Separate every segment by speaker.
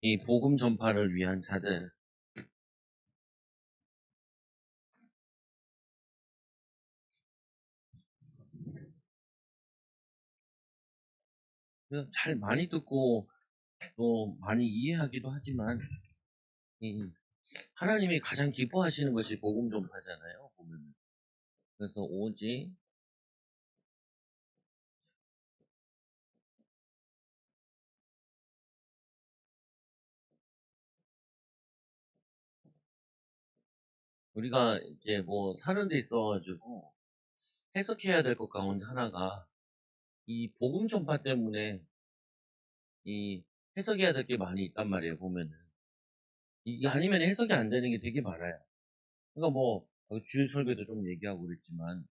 Speaker 1: 이 복음 전파를 위한 자들, 잘 많이 듣고 또 많이 이해하기도 하지만 이 하나님이 가장 기뻐하시는 것이 복음 전파잖아요. 보면 그래서 오직 우리가 이제 뭐 사는 데 있어가지고 해석해야 될 것 가운데 하나가 이 복음 전파 때문에 이 해석해야 될 게 많이 있단 말이에요. 보면은 이게 아니면 해석이 안 되는 게 되게 많아요. 그러니까 뭐 주일 설교도 좀 얘기하고 그랬지만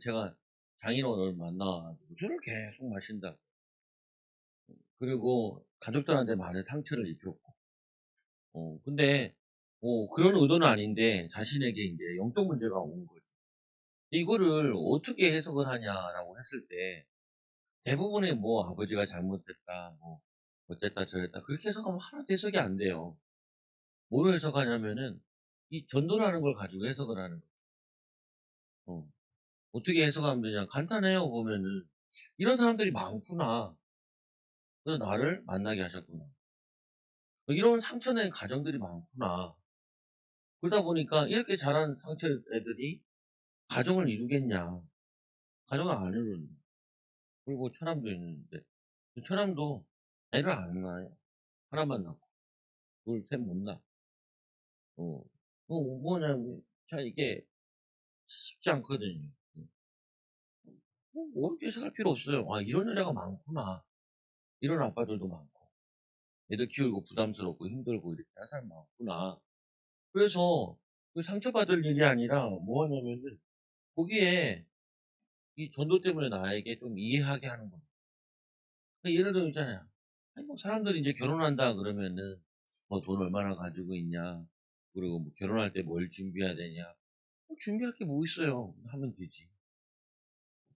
Speaker 1: 제가 장인어른을 만나가지고 술을 계속 마신다. 그리고 가족들한테 많은 상처를 입혔고, 근데 그런 의도는 아닌데 자신에게 이제 영적 문제가 온 거죠. 이거를 어떻게 해석을 하냐라고 했을 때 대부분의 뭐 아버지가 잘못했다, 뭐 어쨌다 저랬다 그렇게 해석하면 하나도 해석이 안 돼요. 뭐로 해석하냐면은 이 전도라는 걸 가지고 해석을 하는 거예요. 어떻게 해석하면 되냐? 간단해요. 보면은 이런 사람들이 많구나. 그래서 나를 만나게 하셨구나. 이런 상처낸 가정들이 많구나. 그러다 보니까 이렇게 자란 상처 애들이 가정을 이루겠냐? 가정을 안 이루는. 그리고 처남도 있는데 처남도 애를 안 낳아요. 하나만 낳고 둘, 셋 못 낳아. 뭐냐면 자 이게 쉽지 않거든요. 어렵게 해석할 필요 없어요. 아 이런 여자가 많구나. 이런 아빠들도 많고 애들 키우고 부담스럽고 힘들고 이렇게 하는 사람 많구나. 그래서 그 상처받을 일이 아니라 뭐 하냐면은 거기에 이 전도 때문에 나에게 좀 이해하게 하는 겁니다. 그러니까 예를 들어 있잖아요. 아니 뭐 사람들이 이제 결혼한다 그러면은 뭐 돈 얼마나 가지고 있냐. 그리고 뭐 결혼할 때 뭘 준비해야 되냐. 준비할 게 뭐 있어요. 하면 되지.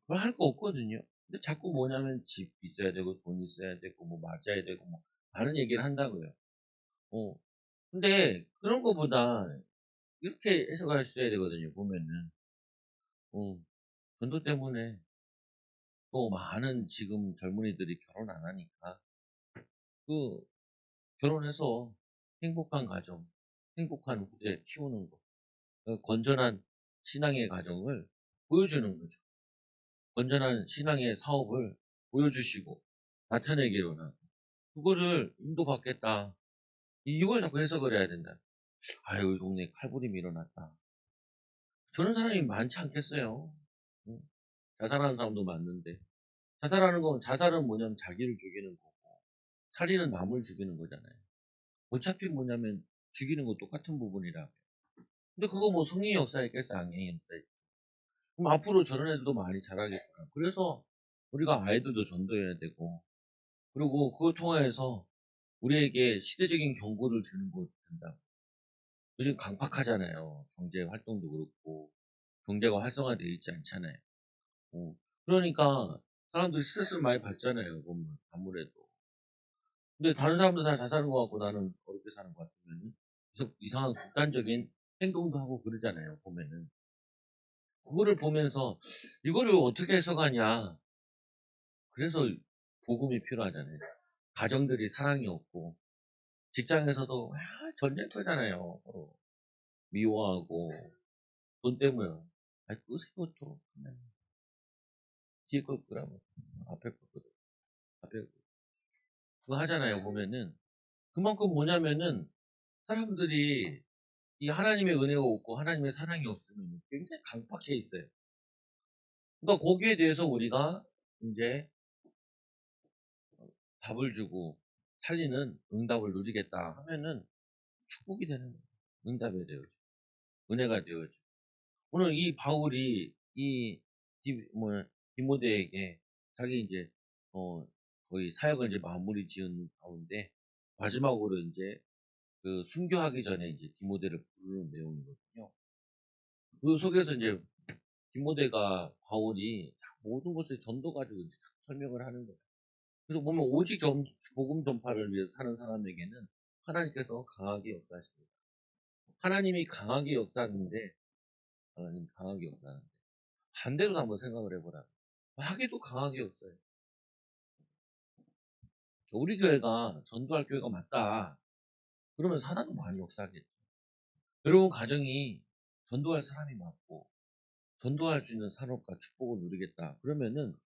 Speaker 1: 그걸 할 거 없거든요. 근데 자꾸 뭐냐면 집 있어야 되고 돈 있어야 되고 뭐 맞아야 되고 뭐 많은 얘기를 한다고요. 어. 근데 그런 거보다 이렇게 해석할 수 있어야 되거든요. 보면은 어, 전도 때문에 또 많은 지금 젊은이들이 결혼 안 하니까 그 결혼해서 행복한 가정, 행복한 후대 키우는 거, 건전한 신앙의 가정을 보여주는 거죠. 건전한 신앙의 사업을 보여주시고 나타내기로 는 그거를 인도받겠다. 이걸 자꾸 해석을 해야 된다. 아유, 이 동네 칼부림이 일어났다. 저런 사람이 많지 않겠어요. 응? 자살하는 사람도 많는데. 자살하는 건, 자살은 뭐냐면 자기를 죽이는 거고, 살인은 남을 죽이는 거잖아요. 어차피 뭐냐면 죽이는 거 똑같은 부분이라. 근데 그거 뭐 성의 역사에 깼어, 악의 역사에. 그럼 앞으로 저런 애들도 많이 자라겠구나. 그래서 우리가 아이들도 전도해야 되고, 그리고 그걸 통해서 우리에게 시대적인 경고를 주는 거 된다. 요즘 강팍하잖아요. 경제 활동도 그렇고, 경제가 활성화되어 있지 않잖아요. 그러니까 사람들이 스트레스를 많이 받잖아요. 보면 아무래도. 근데 다른 사람들 다 잘 사는 것 같고 나는 어렵게 사는 것 같으면 계속 이상한 극단적인 행동도 하고 그러잖아요. 보면은 그거를 보면서 이거를 어떻게 해석하냐. 그래서 복음이 필요하잖아요. 가정들이 사랑이 없고 직장에서도 전쟁터잖아요. 서로 미워하고 돈 때문에. 아니 끄세요 또. 뒤에 걸 끄라고. 앞에 걸 끄. 앞에 그거 하잖아요. 보면은 그만큼 뭐냐면은 사람들이 이 하나님의 은혜가 없고 하나님의 사랑이 없으면 굉장히 강팍해 있어요. 그러니까 거기에 대해서 우리가 이제 답을 주고 살리는 응답을 누리겠다 하면은 축복이 되는 거예요. 응답이 되어져. 은혜가 되어져. 오늘 이 바울이 이 디모데에게 자기 이제 거의 사역을 이제 마무리 지은 가운데 마지막으로 이제 그 순교하기 전에 이제 디모데를 부르는 내용이거든요. 그 속에서 이제 디모데가 바울이 모든 것을 전도 가지고 이제 설명을 하는 거예요. 그래서 보면 오직 복음 전파를 위해서 사는 사람에게는 하나님께서 강하게 역사하십니다. 하나님이 강하게 역사하는데, 하나님 강하게 역사하는데, 반대로 한번 생각을 해보라. 마귀도 강하게 역사해요. 우리 교회가 전도할 교회가 맞다. 그러면 사단도 많이 역사하겠죠. 여러분 가정이 전도할 사람이 많고, 전도할 수 있는 산업과 축복을 누리겠다. 그러면은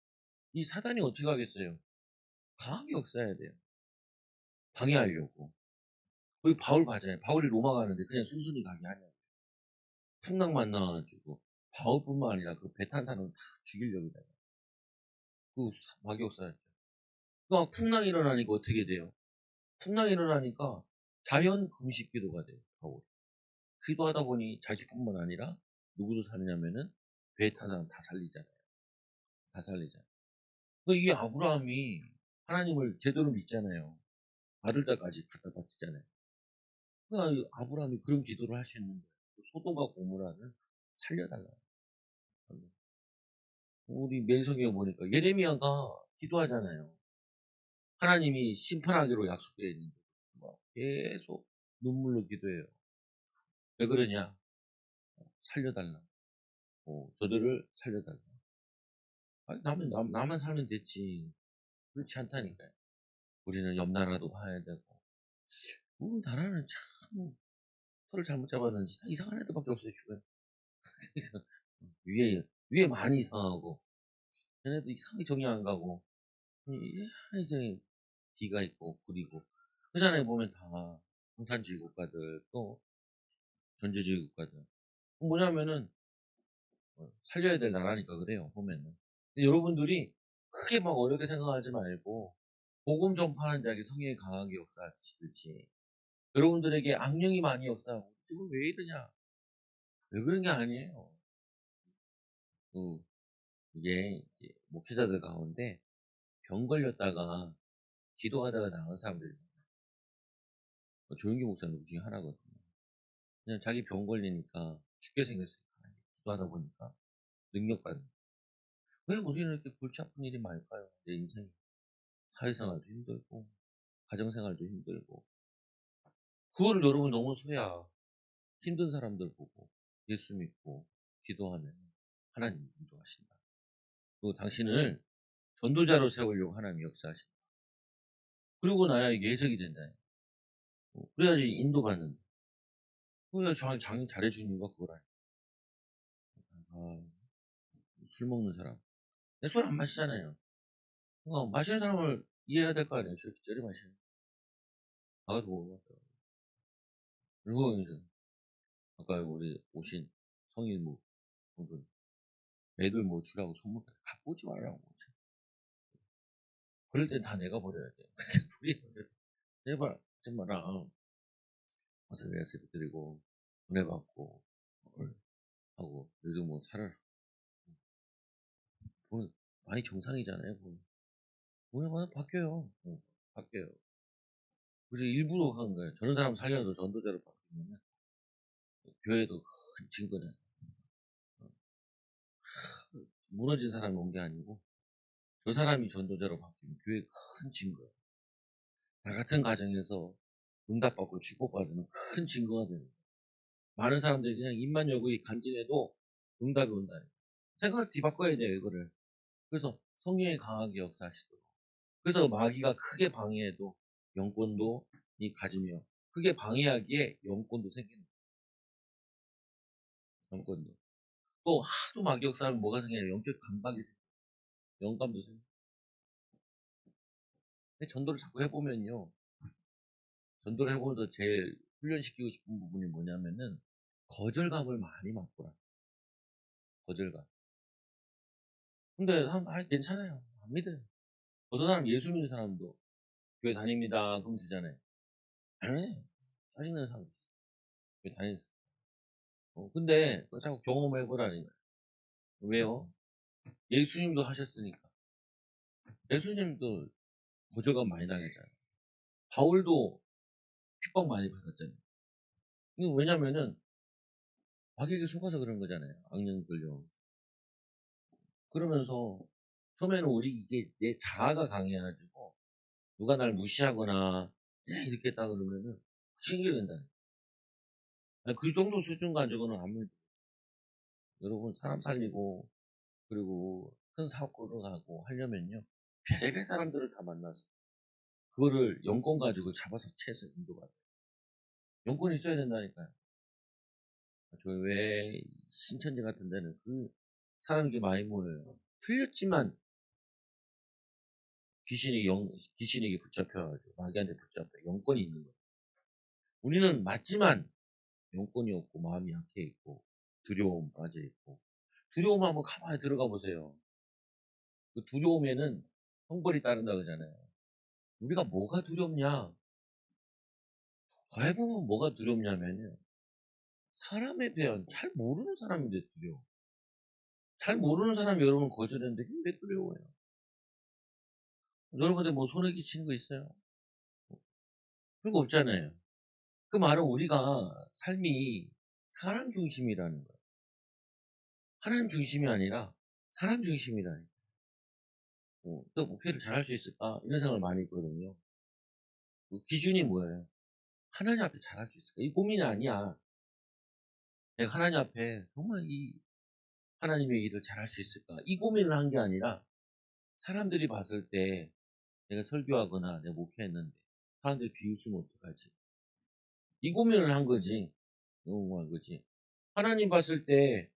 Speaker 1: 이 사단이 어떻게 하겠어요? 강하게 역사해야 돼요. 방해하려고. 우리 바울 맞아요. 바울이 로마 가는데 그냥 순순히 가게 하냐고. 풍랑만 나와가지고 바울뿐만 아니라 그 배 탄 사람을 다 죽이려고 해요. 그 마귀 역사였죠. 그러니까 풍랑이 일어나니까 어떻게 돼요? 풍랑이 일어나니까 자연 금식 기도가 돼요. 바울. 기도하다 보니 자식뿐만 아니라 누구도 살리냐면은 배에 탄 사람 다 살리잖아요. 다 살리잖아요. 그러니까 이 아브라함이 하나님을 제대로 믿잖아요. 아들, 딸까지 갖다 바치잖아요. 그러니까 아브라함이 그런 기도를 할 수 있는 거예요. 소돔과 고모라를 살려달라. 우리 맨성경에 보니까 예레미야가 기도하잖아요. 하나님이 심판하기로 약속되어 있는데 계속 눈물로 기도해요. 왜 그러냐? 살려달라. 저들을 살려달라. 아니, 나만 살면 됐지. 그렇지 않다니까요. 우리는 옆 나라도 봐야 되고. 나라는 참 털을 잘못 잡았는지 다 이상한 애들밖에 없어요, 주변에. 위에 많이 이상하고, 얘네도 이상하게 정리 안 가고, 이상하게 비가 있고, 구리고. 그잖아요, 보면 다, 공산주의 국가들, 또, 전제주의 국가들. 뭐냐면은, 살려야 될 나라니까 그래요, 보면은. 근데 여러분들이 크게 막 어렵게 생각하지 말고, 복음 전파하는 자에게 성령이 강하게 역사하시듯이, 여러분들에게 악령이 많이 역사하고, 지금 왜 이러냐? 왜 그런 게 아니에요. 그, 이게, 이제 목회자들 가운데 병 걸렸다가 기도하다가 나은 사람들이 조용기 목사님 그 중에 하나거든요. 그냥 자기 병 걸리니까 죽게 생겼으니까 기도하다 보니까 능력받는. 왜 우리는 이렇게 골치 아픈 일이 많을까요? 내 인생이. 사회생활도 힘들고 가정생활도 힘들고 그거를 여러분 너무 소야 힘든 사람들 보고 예수 믿고 기도하면 하나님이 인도하신다. 그리고 당신을 전도자로 세우려고 하나님이 역사하신다. 그러고 나야 이게 해석이 된다. 그래야지 인도받는다. 그래야 장인 잘해주는 이유가 그거라니. 아, 술 먹는 사람. 내 술 안 마시잖아요. 마시는 사람을 이해해야 될 거 아니에요. 저렇게 저리 마시는. 나가서 먹는 것 같아요. 그리고 이제, 아까 우리 오신 성인 뭐, 분들, 애들 뭐 주라고 선물까지 갖고 오지 말라고. 그럴 땐 다 내가 버려야 돼. 우리, 제발, 하지 마라. 와서 레시피 드리고, 은혜 받고, 하고, 요즘 뭐 살아라. 보면 많이 정상이잖아요. 보면 바뀌어요. 바뀌어요. 그래서 일부러 하는 거예요. 저런 사람 살려도 전도자로 바뀌면 교회도 큰 증거는 무너진 사람이 온 게 아니고 저 사람이 전도자로 바뀌면 교회 큰 증거예요. 나 같은 가정에서 응답받고 축복받으면 큰 증거가 되는 거예요. 많은 사람들이 그냥 입만 열고 간증해도 응답이 온다는 거예요. 생각을 뒤바꿔야 돼요, 이거를. 그래서 성령이 강하게 역사하시도록. 그래서 마귀가 크게 방해해도 영권도 가지며 크게 방해하기에 영권도 생기는 거예요. 영권도. 또 하도 마귀 역사하면 뭐가 생겨요? 영적 감각이 생겨요. 영감도 생겨요. 근데 전도를 자꾸 해보면요. 전도를 해보면서 제일 훈련시키고 싶은 부분이 뭐냐면은 거절감을 많이 맛보라. 거절감. 근데 괜찮아요. 안 믿어요. 어떤 사람 예수 믿는 사람도 교회 다닙니다. 그럼 되잖아요. 안 해. 짜증나는 사람 있어. 교회 다니는 사람. 근데 자꾸 경험해보라는 거예요. 왜요? 예수님도 하셨으니까. 예수님도 거절감 많이 당했잖아요. 바울도 핍박 많이 받았잖아요. 이거 왜냐면은 마귀에게 속아서 그런 거잖아요. 악령 끌려. 그러면서 처음에는 우리 이게 내 자아가 강해가지고 누가 날 무시하거나 이렇게 했다 그러면은 신기된다. 그 정도 수준 가지고는 아무리 여러분 사람 살리고 그리고 큰 사고를 하고 하려면요 별의별 사람들을 다 만나서 그거를 연권 가지고 잡아서 채서 인도가 돼요. 연권이 있어야 된다니까요. 저 왜 신천지 같은 데는 그 사람이 많이 모여요. 틀렸지만 귀신에게 붙잡혀가지고 마귀한테 붙잡혀 영권이 있는 거예요. 우리는 맞지만 영권이 없고 마음이 약해 있고 두려움 빠져 있고 두려움 한번 가만히 들어가 보세요. 그 두려움에는 형벌이 따른다 그러잖아요. 우리가 뭐가 두렵냐? 더 해보면 뭐가 두렵냐면요. 사람에 대한 잘 모르는 사람인데 두려워. 잘 모르는 사람이 여러분 거절했는데 왜 두려워요? 여러분들 뭐 손해 끼치는 거 있어요? 그런 거 없잖아요. 그 말은 우리가 삶이 사람 중심이라는 거예요. 하나님 중심이 아니라 사람 중심이라는 거예요. 또 목회를 잘할 수 있을까? 이런 생각을 많이 했거든요. 그 기준이 뭐예요? 하나님 앞에 잘할 수 있을까? 이 고민이 아니야. 내가 하나님 앞에 정말 이 하나님의 일을 잘할 수 있을까? 이 고민을 한 게 아니라 사람들이 봤을 때 내가 설교하거나 내가 목회했는데 사람들이 비웃으면 어떡하지? 이 고민을 한 거지. 너무 한 거지. 하나님 봤을 때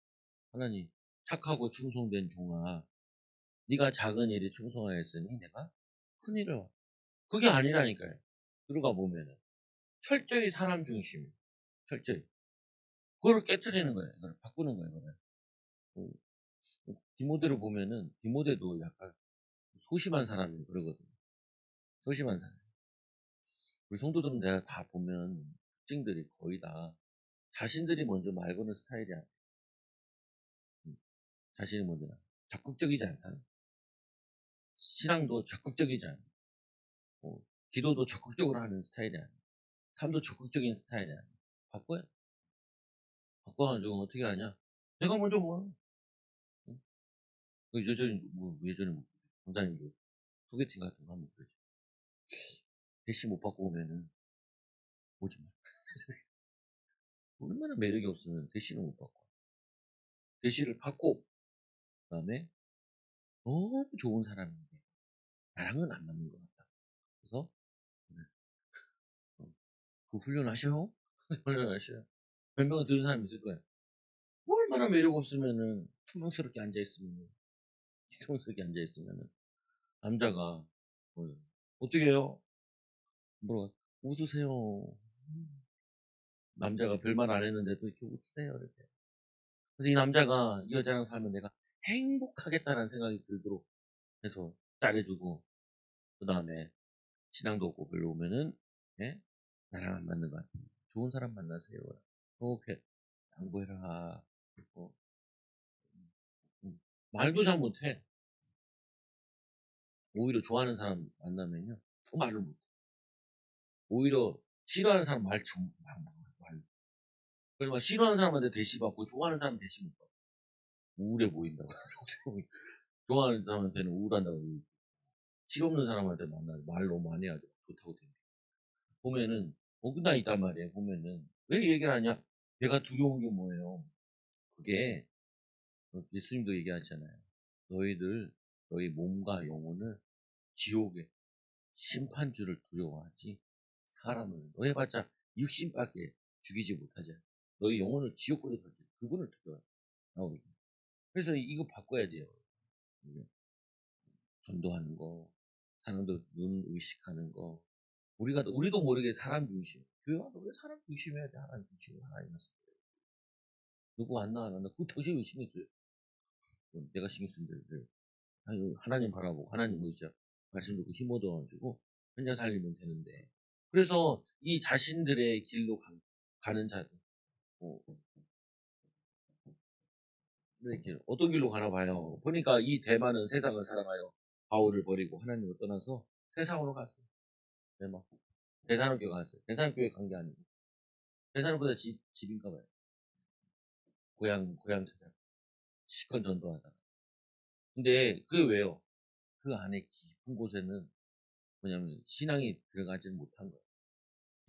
Speaker 1: 하나님 착하고 충성된 종아 네가 작은 일에 충성하였으니 내가 큰 일을 그게 아니라니까요. 들어가 보면은 철저히 사람 중심. 철저히. 그걸 깨트리는 거예요. 그걸 바꾸는 거예요. 그걸. 디모데를 보면은 디모데도 약간 소심한 사람이 그러거든요. 소심한 사람. 우리 성도들은 내가 다 보면 특징들이 거의 다 자신들이 먼저 말 거는 스타일이 아니에요. 자신이 먼저 적극적이지 않다. 신앙도 적극적이지 않아. 기도도 적극적으로 하는 스타일이 아니에요. 삶도 적극적인 스타일이 아니에요. 바꿔요. 바꿔가지고 어떻게 하냐? 내가 먼저 뭐 예전에 뭐 강사님도 소개팅 같은 거 하면 그러죠. 대시 못 받고 오면은 오지 마. 얼마나 매력이 없으면 대시를 못 받고. 대시를 받고 그다음에 너무 좋은 사람인데 나랑은 안 맞는 것 같다. 그래서 어, 그 훈련하셔. 훈련하셔요. 변명을 들은 사람이 있을 거예요. 얼마나 매력 없으면은 투명스럽게 앉아있으면 투명스럽게 앉아있으면은 남자가 어떻게 해요? 뭐라 웃으세요. 남자가 별말 안 했는데도 이렇게 웃으세요. 이렇게. 그래서 이 남자가 이 여자랑 살면 내가 행복하겠다는 생각이 들도록 해서 잘해주고 그 다음에 신앙도 없고 별로 오면은 예? 나랑 안 맞는 것 같아. 좋은 사람 만나세요. 이렇게 양보해라. 어, 말도 잘 못해. 오히려 좋아하는 사람 만나면요 더 말을 못해. 오히려 싫어하는 사람 말. 그래서 막 싫어하는 사람한테 대시 받고 좋아하는 사람 대시 못 받고 우울해 보인다고. 좋아하는 사람한테는 우울한다고. 실없는 사람한테 만나서 말 너무 많이 하죠. 좋다고 생각. 보면은 어긋나 있단 말이에요. 보면은 왜 얘기를 하냐? 내가 두려운 게 뭐예요? 그게 예수님도 얘기하잖아요. 너희 몸과 영혼을 지옥의 심판주를 두려워하지 사람을 너 해봤자 육신밖에 죽이지 못하지. 너희 영혼을 지옥으로 던지 그분을 두려워해. 나오게. 그래서 이거 바꿔야 돼요. 전도하는 거, 사람들 눈 의식하는 거, 우리도 모르게 사람 중심. 교회가 왜 사람 중심해야 돼? 하나님 중심으로 하나님 말씀. 누구 안 나와, 안 나와. 그거 당신이 왜 신경 써요? 내가 신경 쓴 데를. 하나님 바라보고, 하나님 의지하고, 말씀 듣고 힘 얻어가지고, 현장 살리면 되는데. 그래서 이 자신들의 길로 가는 자들, 어, 이렇게 어떤 길로 가나 봐요. 보니까 이 대만은 세상을 사랑하여 바울을 버리고 하나님을 떠나서 세상으로 갔어요. 대만. 대산학교에 갔어요. 대산학교에 간 게 아니고. 대산학교보다 집인가 봐요. 고향 찾아. 시권 전도하다가. 근데 그게 왜요? 그 안에 깊은 곳에는 뭐냐면 신앙이 들어가지 못한 거예요.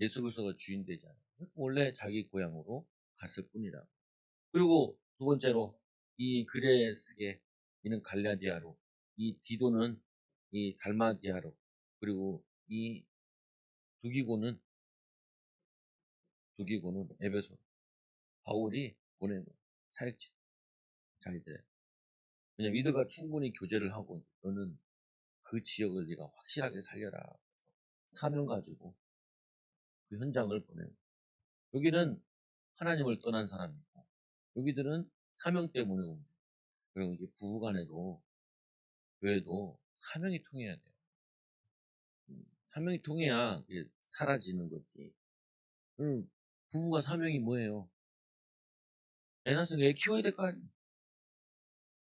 Speaker 1: 예수 그리스도가 주인 되잖아요. 그래서 원래 자기 고향으로 갔을 뿐이라. 그리고 두 번째로 이 그레스게 이는 갈라디아로, 이 디도는 이 달마디아로, 그리고 이 두기고는 에베소. 바울이 보낸 사역지 자기들. 왜냐면 이들과 충분히 교제를 하고 너는 그 지역을 네가 확실하게 살려라. 사명 가지고 그 현장을 보내고, 여기는 하나님을 떠난 사람이고 여기들은 사명 때문에 온 거예요. 그리고 이제 부부간에도 교회도 사명이 통해야 돼요. 사명이 통해야 이게 사라지는 거지. 부부가 사명이 뭐예요? 애 낳아서 애 키워야 될 거 아니에요.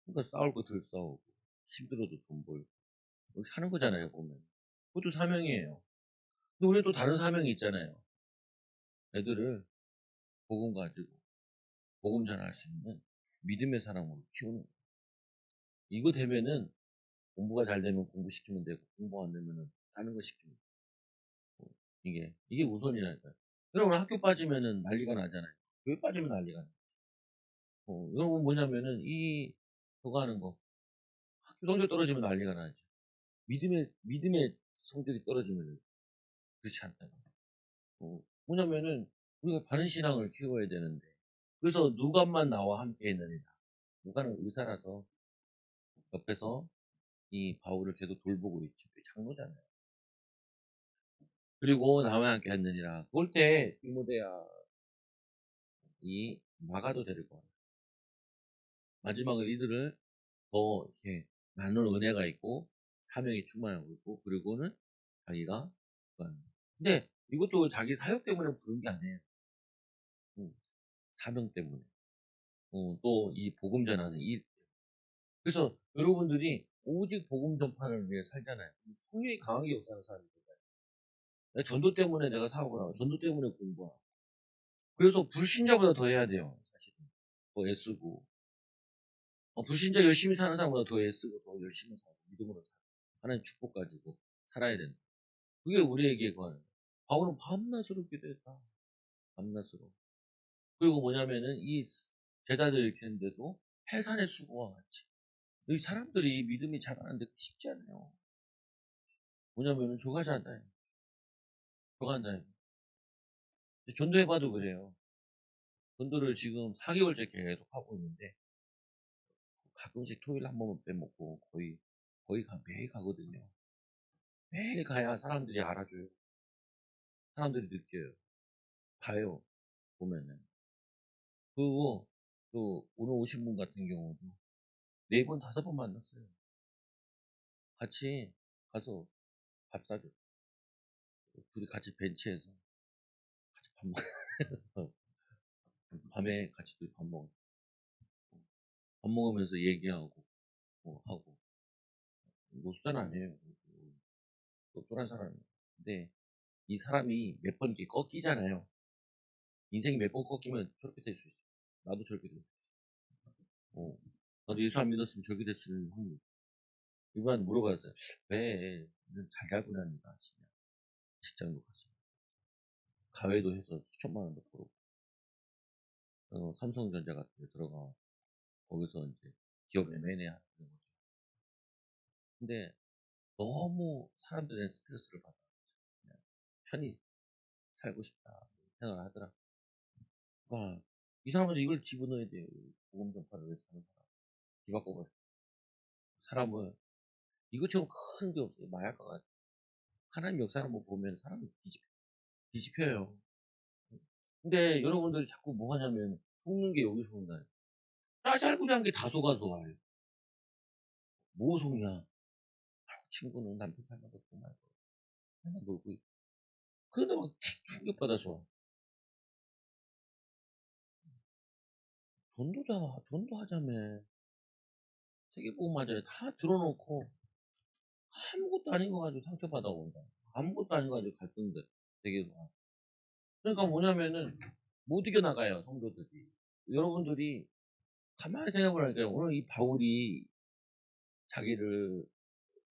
Speaker 1: 그러니까 싸울 거 덜 싸우고 힘들어도 돈 벌고 이렇게 하는 거잖아요, 보면. 그것도 사명이에요. 근데 우리 또 다른 사명이 있잖아요. 애들을 복음 가지고 복음 전할 수 있는 믿음의 사람으로 키우는 거예요. 이거 되면은 공부가 잘 되면 공부시키면 되고 공부 안 되면은 다른 거 시키면 되고, 이게 우선이라니까요. 여러분 학교 빠지면은 난리가 나잖아요. 교회 빠지면 난리가 나요. 여러분 뭐냐면은 저거 하는 거 학교 성적 떨어지면 난리가 나죠. 믿음의 성적이 떨어지면 그렇지 않다고. 뭐냐면은 우리가 바른 신앙을 키워야 되는데, 그래서 누가만 나와 함께 했느니라. 누가는 의사라서 옆에서 이 바울을 계속 돌보고 있죠. 장로잖아요. 그리고 나와 함께 했느니라. 그럴 때 디모데야 이 마가도 데리고 와요. 마지막에 이들을 더 이렇게 나눌 은혜가 있고 사명이 충만하고 있고, 그리고는 자기가 근데 이것도 자기 사역 때문에 부른 게 아니에요. 음, 사명 때문에. 또 이 복음 전하는 일. 그래서 여러분들이 오직 복음 전파를 위해 살잖아요. 성령이 강하게 역사하는 사람입니다. 전도 때문에 내가 사업을 하고, 전도 때문에 공부하고. 그래서 불신자보다 더 해야 돼요, 사실은. 더 애쓰고. 불신자 열심히 사는 사람보다 더 애쓰고, 더 열심히 살고, 믿음으로 살고, 하나님 축복 가지고 살아야 된다. 그게 우리에게 구하는 거예요. 바울은 밤낮으로 기도했다. 밤낮으로. 그리고 뭐냐면은 이 제자들 이렇게 했는데도 해산의 수고와 같이. 이 사람들이 믿음이 자라는데 쉽지 않아요. 뭐냐면은 조가잖아요. 조간다요. 전도해봐도 그래요. 전도를 지금 4개월째 계속 하고 있는데 가끔씩 토요일 한 번만 빼먹고 매일 가거든요. 매일 가야 사람들이 알아줘요. 사람들이 느껴요. 가요. 보면은. 그리고 또 오늘 오신 분 같은 경우도 4번, 5번 만났어요. 같이 가서 밥 사줘. 둘이 같이 벤치에서 같이 밥 먹, 밤에 같이 둘이 밥 먹어. 밥 먹으면서 얘기하고, 하고. 노숙자는 아니에요. 똑똑한 사람이에요. 근데 이 사람이 몇 번 이렇게 꺾이잖아요. 인생이 몇 번 꺾이면 저렇게 될 수 있어요. 나도 저렇게 될 수 있어요. 나도 예수 안 믿었으면 저렇게 됐을 확률. 이번에 물어봤어요. 왜? 잘 살고 다니까, 진짜. 직장도 가서. 가회도 해서 수천만 원도 벌고. 삼성전자 같은 데 들어가. 거기서 이제 기업 M&A 하는 거죠. 근데 너무 사람들의 스트레스를 받아. 그냥 편히 살고 싶다. 생각을 하더라. 이 사람은 이걸 집어넣어야 돼요. 보험 전파를 위해서 사는 사람. 기바꿔버려. 사람은 이것처럼 큰 게 없어요. 마약과가. 하나님 역사를 한번 보면 사람이 뒤집혀요. 근데 여러분들이 자꾸 뭐 하냐면 속는 게 여기서 온다. 짜잘구리한 게 다 속아서 와요. 뭐 속냐? 친구는 남편 닮아서 정말 맨날 놀고 있고. 그런데 막 충격받아서 와. 전도하자며. 세계복음 맞아요. 다 들어놓고 아무것도 아닌 거 가지고 상처받아 온다. 아무것도 아닌 거 가지고 갈등돼. 되게 와. 그러니까 뭐냐면은 못 이겨나가요, 성도들이. 여러분들이 가만히 생각을 하니까 오늘 이 바울이 자기를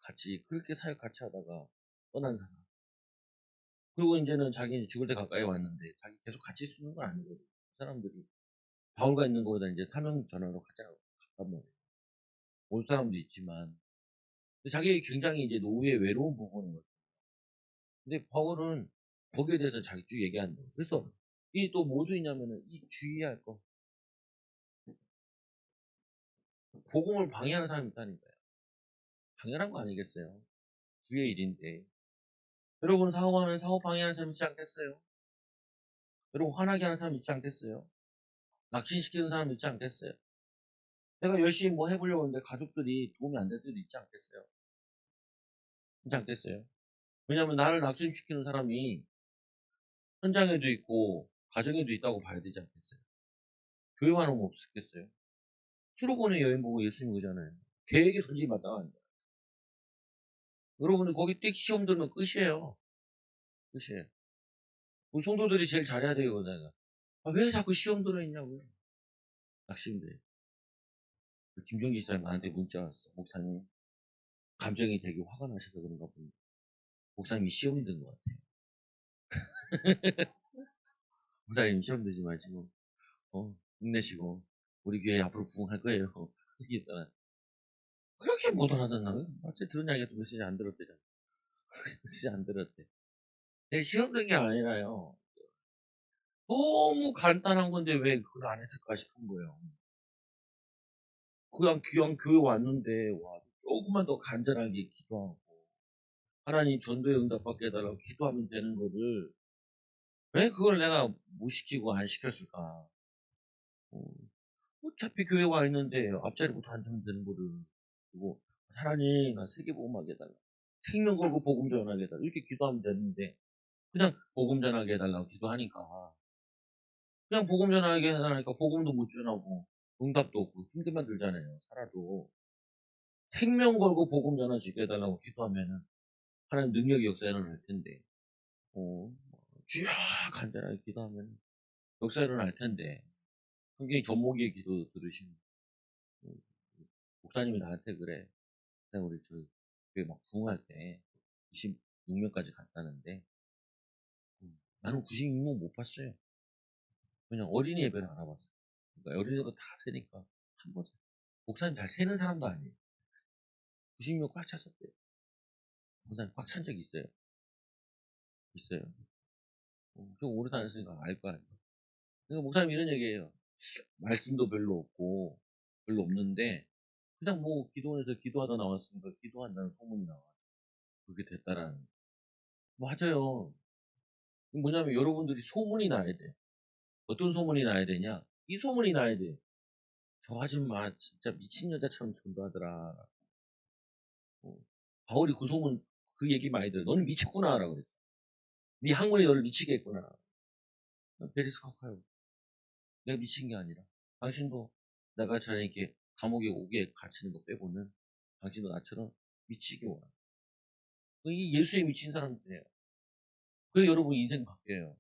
Speaker 1: 같이 그렇게 사역 같이 하다가 떠난 사람. 그리고 이제는 자기는 죽을 때 가까이 왔는데 자기 계속 같이 쓰는 건 아니거든. 그 사람들이 바울가 있는 거보다 이제 사명 전환으로 가장 가깝단 말이에요. 올 사람도 있지만 자기 굉장히 이제 노후의 외로운 부분인 거죠. 근데 바울은 거기에 대해서 자기 쭉 얘기한다. 그래서 이 또 뭐도 있냐면은 이 주의할 거 복음을 방해하는 사람이 있다니까요. 당연한 거 아니겠어요? 주의 일인데. 여러분 사업하면 사업 방해하는 사람 있지 않겠어요? 여러분 화나게 하는 사람 있지 않겠어요? 낙진시키는 사람 있지 않겠어요? 내가 열심히 뭐 해보려고 하는데 가족들이 도움이 안 될 때도 있지 않겠어요? 있지 않겠어요? 왜냐하면 나를 낙심시키는 사람이 현장에도 있고 가정에도 있다고 봐야 되지 않겠어요? 교회만 하면 없겠어요? 수로보는 여행 보고 예수님 오잖아요. 계획에 솔직히 마땅한 여러분은 거기 띡 시험 들면 끝이에요. 끝이에요. 우리 성도들이 제일 잘해야 되거든요. 아, 왜 자꾸 시험 들어있냐고요. 낙심돼. 김종기 집사님 나한테 문자 왔어. 목사님, 감정이 되게 화가 나셔서 그런가 봅니다. 목사님이 시험이 든 것 같아요. 목사님 시험 들지 마시고, 힘내시고, 우리 교회 앞으로 부흥할 거예요. 그렇게 했더니, 그렇게 못 알아듣나? 어째 들은 이야기가 메시지 안 들었대잖아. 메시지 안 들었대. 내 시험 든 게 아니라요. 너무 간단한 건데 왜 그걸 안 했을까 싶은 거예요. 그냥 귀한 교회 왔는데, 와, 조금만 더 간절하게 기도하고, 하나님 전도의 응답 받게 해달라고 기도하면 되는 거를, 왜 그걸 내가 못 시키고 안 시켰을까? 어, 어차피 교회 와 있는데 앞자리부터 앉으면 되는 거를. 그리고 하나님, 나 세계복음하게 해달라. 생명 걸고 복음 전하게 해달라. 이렇게 기도하면 되는데, 그냥 복음 전하게 해달라고 기도하니까, 그냥 복음 전하게 해달라니까 복음도 못 전하고, 응답도 없고, 힘들만 들잖아요. 살아도. 생명 걸고 복음 전할 수 있게 해달라고 기도하면은, 하나님 능력이 역사 일어날 텐데, 주여 간절하게 기도하면 역사 일어날 텐데, 굉장히 전목의 기도 들으시면, 음, 목사님이 나한테 그래. 내가 우리 저 교회 막 부흥할 때 96명까지 갔다는데, 나는 96명 못 봤어요. 그냥 어린이 예배를 안 와봤어요. 그러니까 어린이도 다 세니까 한 번. 목사님 잘 세는 사람도 아니에요. 96명 꽉 찼었대요. 목사님 꽉 찬 적이 있어요. 있어요. 좀 오래 다녔으니까 알 거 아니에요. 그러니까 목사님 이런 얘기예요. 말씀도 별로 없고 별로 없는데 그냥 뭐 기도원에서 기도하다 나왔으니까 기도한다는 소문이 나와. 그렇게 됐다라는. 맞아요. 뭐냐면 여러분들이 소문이 나야 돼. 어떤 소문이 나야 되냐? 이 소문이 나야 돼. 저 아줌마 진짜 미친 여자처럼 전도하더라. 어, 바울이 그 소문, 그 얘기 많이 들어. 너는 미쳤구나. 라고 그랬어. 네 학문이 너를 미치게 했구나. 베리스카카요. 내가 미친 게 아니라. 당신도 내가 전에 이렇게 감옥에 오게 갇히는 거 빼고는 당신도 나처럼 미치게 오라. 이 예수에 미친 사람들이에요. 그래 여러분 인생 바뀌어요.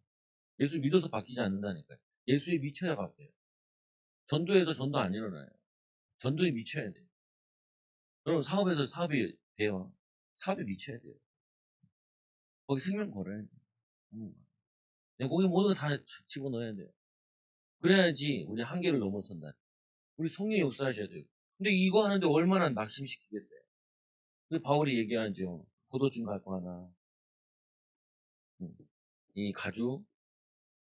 Speaker 1: 예수 믿어서 바뀌지 않는다니까요. 예수에 미쳐야 바뀌어요. 전도에서 전도 안 일어나요. 전도에 미쳐야 돼요. 여러분 사업에서 사업이 돼요. 사업에 미쳐야 돼요. 거기 생명 걸어야 돼요. 거기 모든 거 다 집어넣어야 돼요. 그래야지 우리 한계를 넘어선다. 우리 성령이 역사하셔야 돼요. 근데 이거 하는데 얼마나 낙심시키겠어요. 그 바울이 얘기하죠. 포도주 갖고 하나. 음, 이 가죽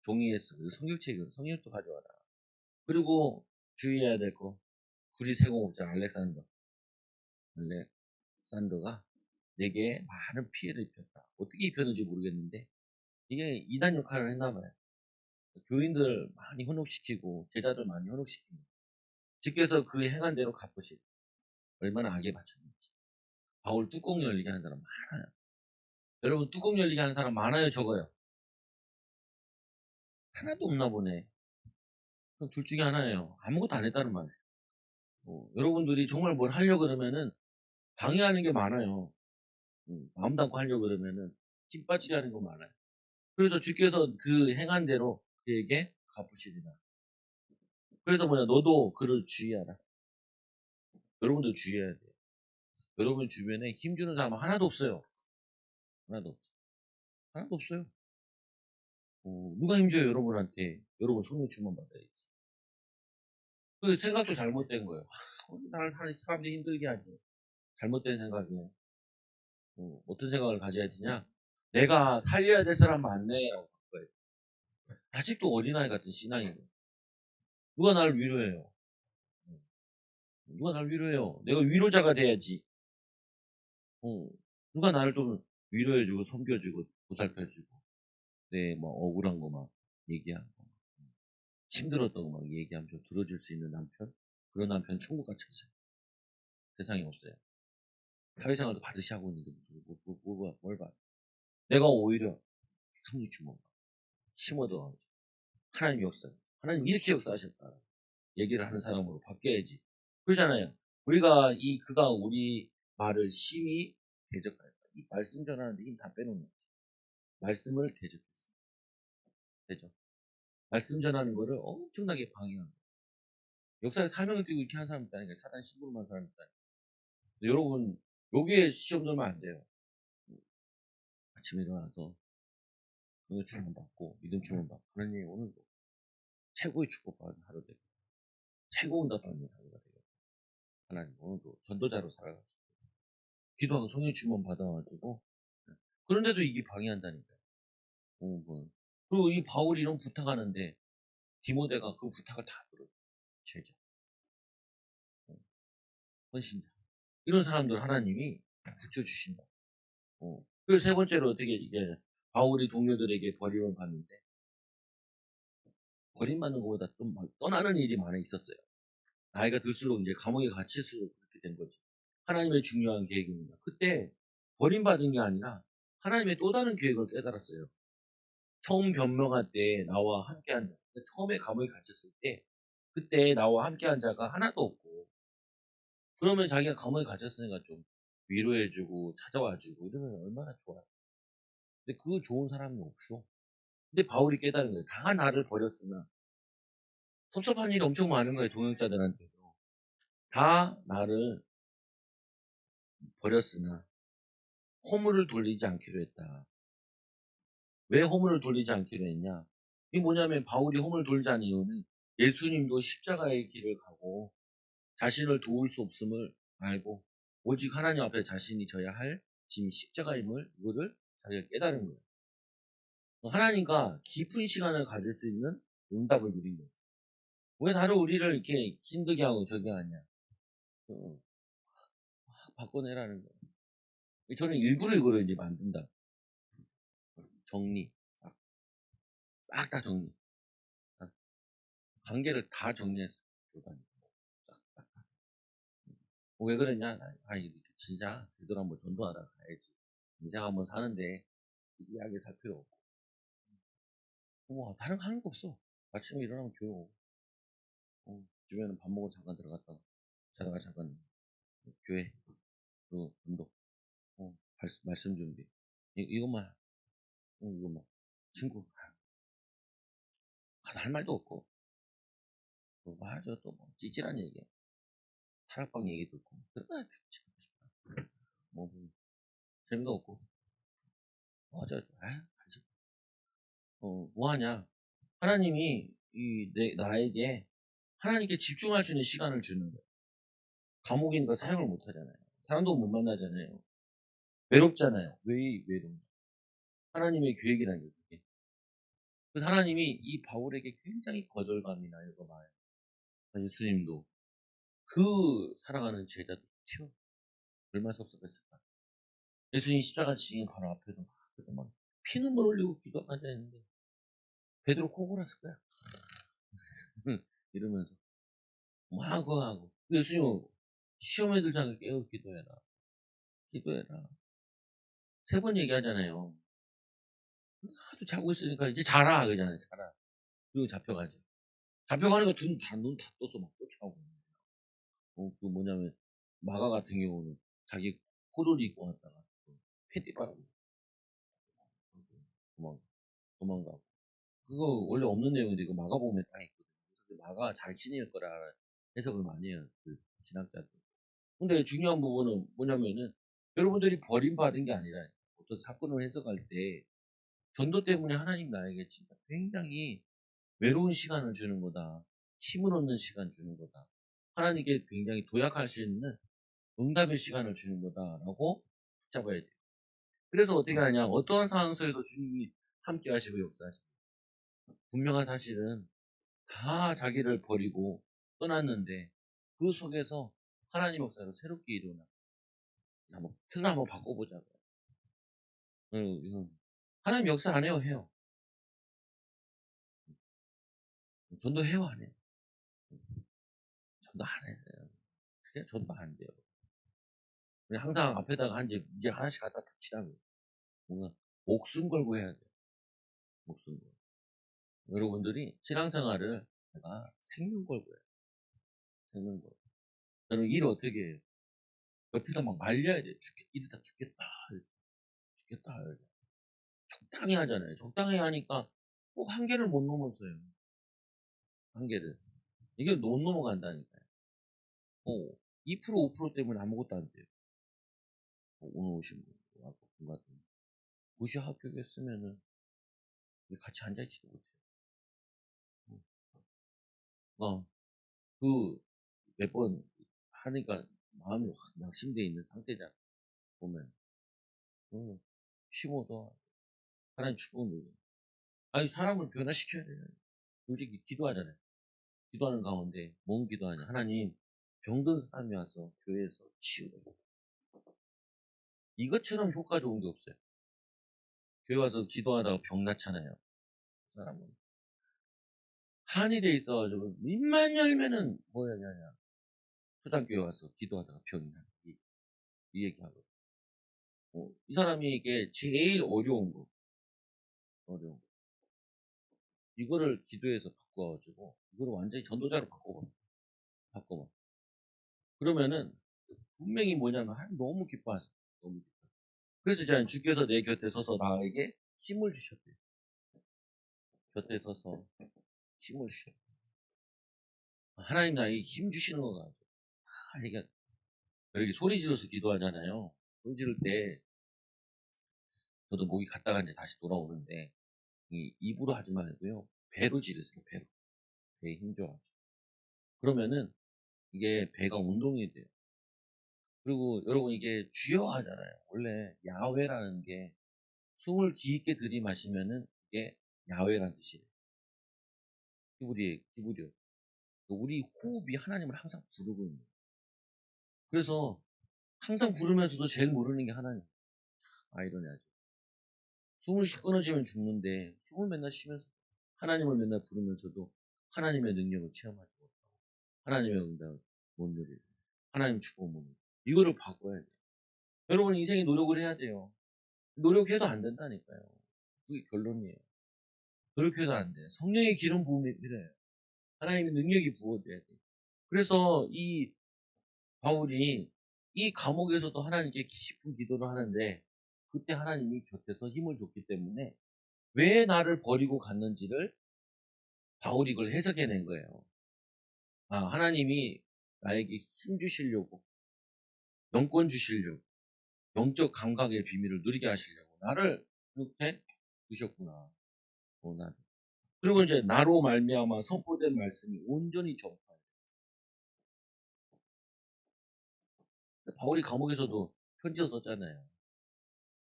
Speaker 1: 종이에 쓰고 성경책을 성경도 가져와라. 그리고 주의해야 될 거. 구리 세공업자 알렉산더가 내게 많은 피해를 입혔다. 어떻게 입혔는지 모르겠는데 이게 이단 역할을 했나 봐요. 교인들 많이 현혹시키고 제자들 많이 현혹시키고 주께서 그 행한 대로 갚으실 얼마나 악에 바쳤는지. 바울 뚜껑 열리게 하는 사람 많아요. 여러분 뚜껑 열리게 하는 사람 많아요, 적어요? 하나도 없나 보네. 그럼 둘 중에 하나예요. 아무것도 안 했다는 말이에요. 여러분들이 정말 뭘 하려고 그러면은 방해하는 게 많아요. 마음 담고 하려고 그러면은 힘 빠지게 하는 거 많아요. 그래서 주께서 그 행한 대로 그에게 갚으시리라. 그래서 뭐냐, 너도 그를 주의하라. 여러분도 주의해야 돼요. 여러분 주변에 힘주는 사람 하나도 없어요. 하나도 없어요. 하나도 없어요. 누가 힘줘요, 여러분한테. 여러분 손해치만 받아야지. 그 생각도 잘못된 거예요. 어디 나를 사람들이 힘들게 하지. 잘못된 생각이에요. 어떤 생각을 가져야 되냐? 내가 살려야 될 사람 맞네라고 바꿔야 돼. 아직도 어린아이 같은 신앙이에요. 누가 나를 위로해요? 음, 누가 나를 위로해요? 내가 위로자가 돼야지. 누가 나를 좀 위로해주고 섬겨주고 보살펴주고 내 뭐 억울한 거 막 얘기하고 힘들었던 거 막 얘기하면 좀 들어줄 수 있는 남편? 그런 남편 천국같이 없어요. 세상에 없어요. 사회생활도 받으시 하고 있는데 무슨 뭘 봐. 내가 오히려 성리 주먹 힘 얻어가지고 하나님 역사 하나님 이렇게 역사하셨다 얘기를 하는 사람으로 바뀌어야지. 그러잖아요. 우리가 그가 우리 말을 심히 대적하였다. 이 말씀 전하는데 힘 다 빼놓는 거지. 말씀을 대적했습니다. 대적. 말씀 전하는 거를 엄청나게 방해하는 거예요. 역사에 사명을 띄고 이렇게 한 사람 있다니까. 사단 심부름한 사람 있다니까. 여러분 여기에 시험 들면 안 돼요. 아침에 일어나서 오늘 주문 받고 믿음 주문 받고 하나님 오늘도 최고의 축복받은 하루 되고 최고 응답받는 하루가 되고 하나님 오늘도 전도자로 살아가지고 기도하고 성령 주문 받아가지고 그런데도 이게 방해한다니까요. 뭐. 그리고 이 바울이 이런 부탁하는데 디모데가 그 부탁을 다 들어요. 제자, 헌신자 이런 사람들 하나님이 붙여주신다. 그리고 세 번째로 어떻게 이게 바울이 동료들에게 버림을 받는데 버림받는 것보다 좀 떠나는 일이 많이 있었어요. 나이가 들수록 이제 감옥에 갇힐수록 그렇게 된 거죠. 하나님의 중요한 계획입니다. 그때 버림받은 게 아니라 하나님의 또 다른 계획을 깨달았어요. 처음 변명할 때 나와 함께한 자, 처음에 감옥에 갇혔을 때 그때 나와 함께한 자가 하나도 없고 그러면 자기가 감옥에 갇혔으니까 좀 위로해주고 찾아와주고 이러면 얼마나 좋아요. 근데 그 좋은 사람이 없어. 근데 바울이 깨달은 거예요. 다 나를 버렸으나 섭섭한 일이 엄청 많은 거예요. 동역자들한테도. 다 나를 버렸으나 허물을 돌리지 않기로 했다. 왜 허물을 돌리지 않기로 했냐? 이게 뭐냐면 바울이 허물을 돌리지 않은 이유는 예수님도 십자가의 길을 가고 자신을 도울 수 없음을 알고 오직 하나님 앞에 자신이 져야 할 짐이 십자가임을 이거를 자기가 깨달은 거예요. 하나님과 깊은 시간을 가질 수 있는 응답을 누린 거죠. 왜 다른 우리를 이렇게 힘들게 하고 저기 하냐? 바꿔내라는 거예요. 저는 일부러 이거를 이제 만든다. 정리. 싹 다 정리. 관계를 다 정리해서 교단이. 왜 그랬냐? 아니, 진짜 제대로 한번 전도하다 가야지. 인생 한번 사는데 이야기 살 필요 없고. 다른 거 하는 거 없어. 아침에 일어나면 교회 집에는 밥 먹고 잠깐 들어갔다가 자다가 잠깐 교회 그리고 운동 말씀 준비 이것만 이것만 친구 할 말도 없고 뭐 하죠 또뭐 찌질한 얘기 타락방 얘기 듣고 그러다 듣고 싶다 뭐 재미도 없고 맞아 뭐 하냐 하나님이 나에게 하나님께 집중할 수 있는 시간을 주는 거예요. 감옥이니까 사용을 못 하잖아요. 사람도 못 만나잖아요. 외롭잖아요. 왜 외로운 하나님의 계획이라는 게 그게. 그래서 하나님이 이 바울에게 굉장히 거절감이나 이런 거 봐요. 예수님도 그 사랑하는 제자도 튀어 얼마나 섭섭했을까. 예수님 십자가 지신 바로 앞에도 막 피눈물 흘리고 기도하고 앉아있는데 베드로 코 골았을 거야. 이러면서 막 그거 하고 예수님 시험에 들지 않게 깨어 기도해라. 기도해라. 세 번 얘기하잖아요. 하도 자고 있으니까 이제 자라 그러잖아요. 자라. 그리고 잡혀가죠. 잡혀가니까 눈 다 떠서 막 쫓아오고. 그 뭐냐면 마가 같은 경우는 자기 포도를 입고 왔다가 패티 빨아고 도망 도망가고. 그거 원래 없는 내용인데 이거 마가복음에 다 있거든요. 그래서 마가 자신일 거라 해석을 많이 해요. 그 신학자들. 근데 중요한 부분은 뭐냐면은 여러분들이 버림받은 게 아니라 어떤 사건을 해석할 때 전도 때문에 하나님 나에게 진짜 굉장히 외로운 시간을 주는 거다. 힘을 얻는 시간 주는 거다. 하나님께 굉장히 도약할 수 있는 응답의 시간을 주는 거다라고 붙잡아야 돼요. 그래서 어떻게 하냐. 어떠한 상황 속에도 주님이 함께 하시고 역사하시고. 분명한 사실은 다 자기를 버리고 떠났는데 그 속에서 하나님 역사가 새롭게 일어나. 틀을 한번 바꿔보자고요. 하나님 역사 안 해요, 해요. 전도 해요, 안 해요? 전도 안 해요. 그냥 전도 안 돼요. 그냥 항상 앞에다가 이제 하나씩 갖다 붙이라고. 뭔가 목숨 걸고 해야 돼요. 목숨 걸고. 여러분들이 신앙생활을 내가 생명 걸고 해요. 생명 걸고. 저는 일 어떻게 해요? 옆에다 막 말려야 돼요. 이러다 죽겠다. 죽겠다. 적당히 하잖아요. 적당히 하니까 꼭 한계를 못 넘었어요. 한계를. 이게 못 넘어간다니까요. 2% 5% 때문에 아무것도 안 돼요. 오늘 오신 분, 아까 분 같은 고시 합격했으면은 같이 앉아있지도 못해요. 그 몇 번 하니까 마음이 확 낙심되어 있는 상태잖아. 보면. 심어도 하나님 축복을 누려. 아니, 사람을 변화시켜야 돼요. 솔직히 기도하잖아요. 기도하는 가운데 뭔 기도하냐. 하나님, 병든 사람이 와서 교회에서 치유해. 이것처럼 효과 좋은 게 없어요. 교회 와서 기도하다가 병 났잖아요. 사람은. 한이 돼 있어가지고, 입만 열면은 뭐 얘기하냐. 초등교회 와서 기도하다가 병이 나. 이 얘기하고. 이 사람이 이게 제일 어려운 거. 어려운 거. 이거를 기도해서 바꿔가지고, 이거를 완전히 전도자로 바꿔봐. 그러면은, 분명히 뭐냐면, 너무 기뻐하세요. 너무 기뻐. 그래서 이제 주께서 내 곁에 서서 나에게 힘을 주셨대요. 곁에 서서 힘을 주셨대요. 하나님 나에게 힘 주시는 거가 이게 이렇게 소리 지르서 기도하잖아요. 소리 지를 때 저도 목이 갔다가 이제 다시 돌아오는데 입으로 하지 말고요. 배로 지르세요. 배로. 배에 힘 줘가지고. 그러면은 이게 배가 운동이 돼요. 그리고 여러분 이게 주여 하잖아요. 원래 야훼라는 게 숨을 깊게 들이마시면은 이게 야훼라는 뜻이에요. 히브리요. 우리 호흡이 하나님을 항상 부르고 있는 거예요. 그래서 항상 부르면서도 제일 모르는 게 하나님. 아이러니하죠. 숨을 끊어지면 죽는데 숨을 맨날 쉬면서 하나님을 맨날 부르면서도 하나님의 능력을 체험하지 못하고 하나님의 응답을 못 누리고 하나님 축복을 못 누리고 이거를 바꿔야 돼요. 여러분 인생에 노력을 해야 돼요. 노력해도 안 된다니까요. 그게 결론이에요. 노력해도 안 돼요. 성령의 기름 부음이 필요해요. 하나님의 능력이 부어져야 돼요. 그래서 이 바울이 이 감옥에서도 하나님께 깊은 기도를 하는데 그때 하나님이 곁에서 힘을 줬기 때문에 왜 나를 버리고 갔는지를 바울이 그걸 해석해낸 거예요. 하나님이 나에게 힘 주시려고, 영권 주시려고, 영적 감각의 비밀을 누리게 하시려고 나를 이렇게 주셨구나. 나를. 그리고 이제 나로 말미암아 선포된 말씀이 온전히 전파해요. 바울이 감옥에서도 편지를 썼잖아요.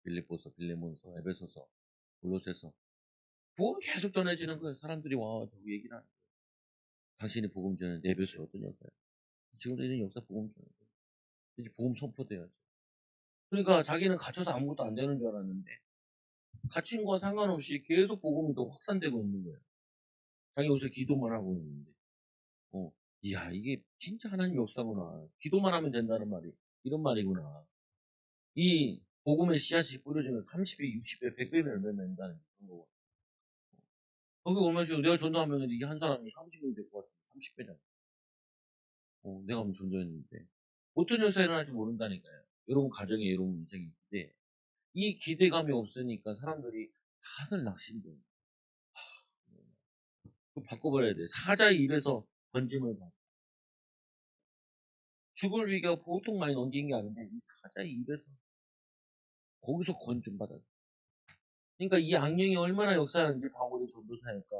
Speaker 1: 빌립보서, 빌레몬서, 에베소서, 골로새서. 복음 계속 전해지는 거예요. 사람들이 와가지고 얘기를 하는 거예요. 당신이 복음 전에 에베소에 어떤 역사예요? 지금도 이런 역사 복음 전해. 이제 복음 선포돼야죠. 그러니까 자기는 갇혀서 아무것도 안 되는 줄 알았는데 갇힌 거와 상관없이 계속 복음이 더 확산되고 있는 거예요. 자기 여기서 기도만 하고 있는데. 이야 이게 진짜 하나님의 역사구나. 기도만 하면 된다는 말이 이런 말이구나. 이 복음의 씨앗이 뿌려지면 30배, 60배, 100배를 열매낸다는 그런 거고. 거기 얼마씩 내가 전도하면 이게 한 사람이 30명이 될 것 같습니다. 30배잖아. 내가 한번 전도했는데. 어떤 역사가 일어날지 모른다니까요. 여러분 가정에 여러분 인생이 있는데 이 기대감이 없으니까 사람들이 다들 낙심돼요. 그거 바꿔버려야 돼. 사자의 입에서 건짐을 받아. 죽을 위기가 보통 많이 넘긴 게 아닌데 이 사자의 입에서 거기서 건짐 받아. 그러니까 이 악령이 얼마나 역사하는지 바울의 전도사니까